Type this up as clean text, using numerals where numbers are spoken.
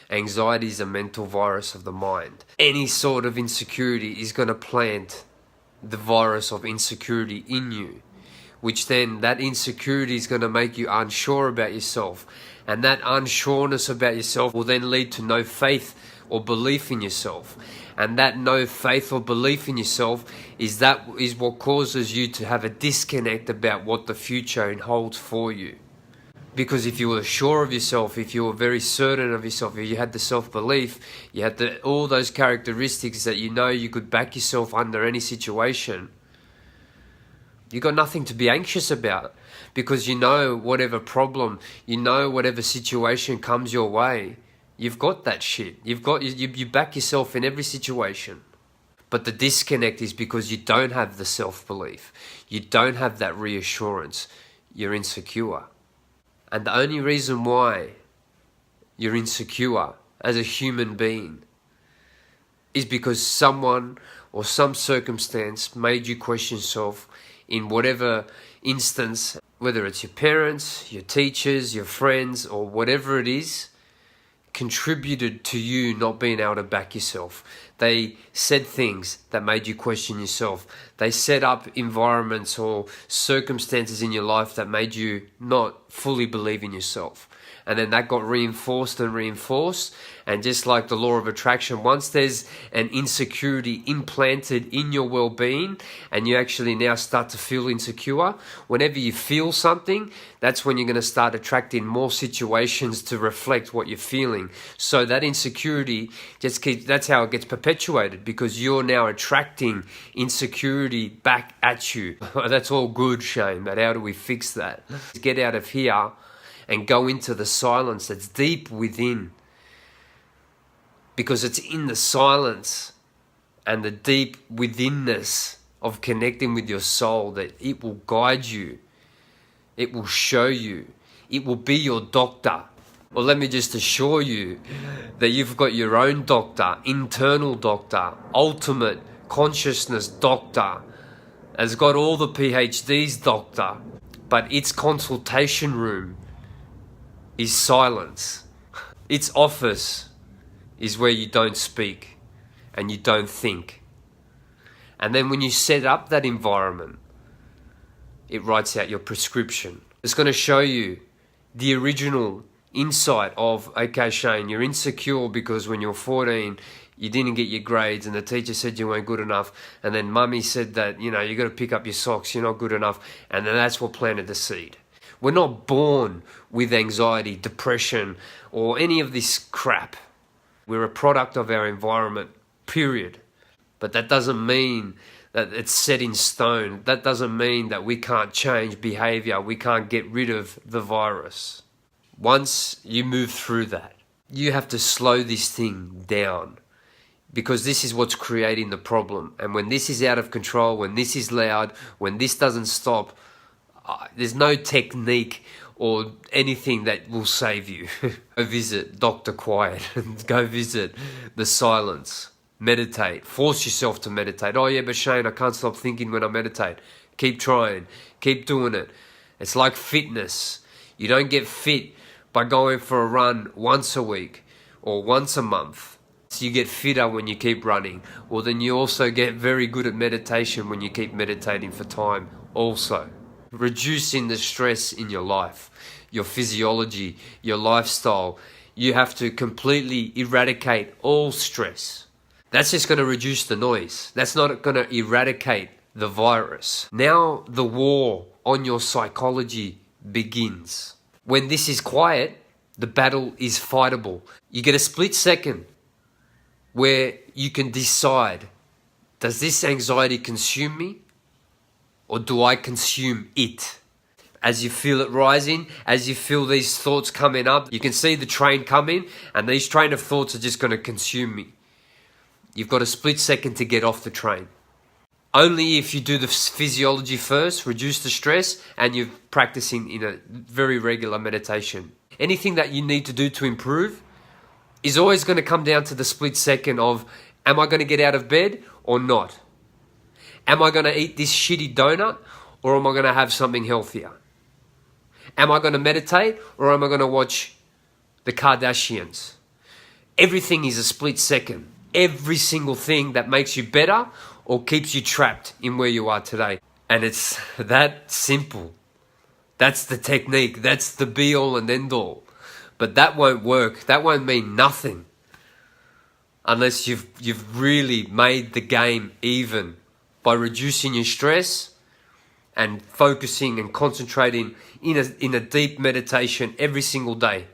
Anxiety is a mental virus of the mind. Any sort of insecurity is going to plant the virus of insecurity in you, which then that insecurity is going to make you unsure about yourself. And that unsureness about yourself will then lead to no faith or belief in yourself. And that no faith or belief in yourself is what causes you to have a disconnect about what the future holds for you. Because if you were sure of yourself, if you were very certain of yourself, if you had the self-belief, you had all those characteristics that you know you could back yourself under any situation, you got nothing to be anxious about, because you know whatever problem, you know whatever situation comes your way, you've got that shit. You back yourself in every situation. But the disconnect is because you don't have the self-belief. You don't have that reassurance. You're insecure. And the only reason why you're insecure as a human being is because someone or some circumstance made you question yourself in whatever instance, whether it's your parents, your teachers, your friends, or whatever it is, contributed to you not being able to back yourself. They said things that made you question yourself. They set up environments or circumstances in your life that made you not fully believe in yourself. And then that got reinforced and reinforced. And just like the law of attraction, once there's an insecurity implanted in your well-being and you actually now start to feel insecure, whenever you feel something, that's when you're going to start attracting more situations to reflect what you're feeling. So that insecurity that's how it gets perpetuated, because you're now attracting insecurity back at you. That's all good, Shane, but how do we fix that? Get out of here and go into the silence that's deep within. Because it's in the silence and the deep withinness of connecting with your soul that it will guide you. It will show you. It will be your doctor. Well, let me just assure you that you've got your own doctor, internal doctor, ultimate consciousness doctor, has got all the PhDs doctor, but its consultation room is silence. Its office is where you don't speak and you don't think. And then when you set up that environment, it writes out your prescription. It's going to show you the original insight of, okay, Shane, you're insecure because when you're 14, you didn't get your grades and the teacher said you weren't good enough. And then mummy said that, you got to pick up your socks, you're not good enough. And then that's what planted the seed. We're not born with anxiety, depression, or any of this crap. We're a product of our environment, period. But that doesn't mean that it's set in stone. That doesn't mean that we can't change behavior. We can't get rid of the virus. Once you move through that, you have to slow this thing down, because this is what's creating the problem. And when this is out of control, when this is loud, when this doesn't stop, there's no technique or anything that will save you. Go visit Dr. Quiet. Go visit the silence. Meditate. Force yourself to meditate. Oh yeah, but Shane, I can't stop thinking when I meditate. Keep trying. Keep doing it. It's like fitness. You don't get fit by going for a run once a week or once a month. So you get fitter when you keep running. Well, then you also get very good at meditation when you keep meditating for time also. Reducing the stress in your life, your physiology, your lifestyle. You have to completely eradicate all stress. That's just going to reduce the noise. That's not going to eradicate the virus. Now the war on your psychology begins. When this is quiet, the battle is fightable. You get a split second where you can decide, does this anxiety consume me? Or do I consume it? As you feel it rising, as you feel these thoughts coming up, you can see the train coming, and these train of thoughts are just going to consume me. You've got a split second to get off the train. Only if you do the physiology first, reduce the stress, and you're practicing in a very regular meditation. Anything that you need to do to improve is always going to come down to the split second of, am I going to get out of bed or not? Am I going to eat this shitty donut, or am I going to have something healthier? Am I going to meditate, or am I going to watch the Kardashians? Everything is a split second. Every single thing that makes you better or keeps you trapped in where you are today. And it's that simple. That's the technique. That's the be all and end all. But that won't work. That won't mean nothing unless you've really made the game even by reducing your stress and focusing and concentrating in a deep meditation every single day.